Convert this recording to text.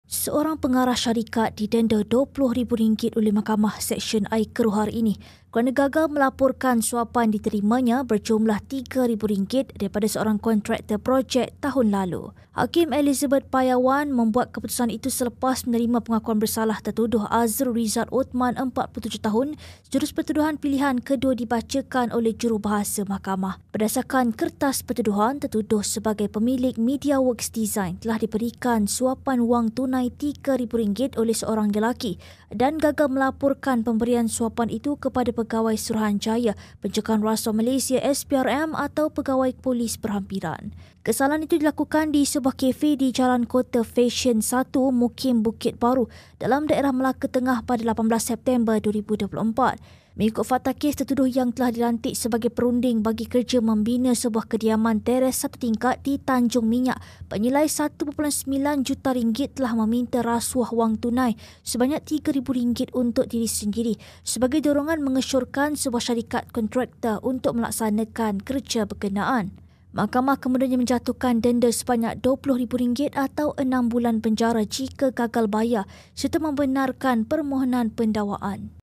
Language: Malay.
Seorang pengarah syarikat didenda RM20,000 oleh Mahkamah Seksyen Air hari ini kerana gagal melaporkan suapan diterimanya berjumlah RM3,000 daripada seorang kontraktor projek tahun lalu. Hakim Elizabeth Payawan membuat keputusan itu selepas menerima pengakuan bersalah tertuduh Azrul Rizal Othman 47 tahun. Jurus pertuduhan pilihan kedua dibacakan oleh jurubahasa mahkamah. Berdasarkan kertas pertuduhan, tertuduh sebagai pemilik Media Works Design telah diberikan suapan wang tunai RM3,000 oleh seorang lelaki dan gagal melaporkan pemberian suapan itu kepada Pegawai Suruhanjaya Pencegahan Rasuah Malaysia SPRM atau Pegawai Polis Berhampiran. Kesalahan itu dilakukan di sebuah kafe di Jalan Kota Fashion 1, Mukim Bukit Baru dalam daerah Melaka Tengah pada 18 September 2024. Mengikut fakta kes, tertuduh yang telah dilantik sebagai perunding bagi kerja membina sebuah kediaman teres satu tingkat di Tanjung Minyak bernilai RM1.9 juta telah meminta rasuah wang tunai sebanyak RM3,000 untuk diri sendiri sebagai dorongan mengesyorkan sebuah syarikat kontraktor untuk melaksanakan kerja berkenaan. Mahkamah kemudian menjatuhkan denda sebanyak RM20,000 atau 6 bulan penjara jika gagal bayar serta membenarkan permohonan pendakwaan.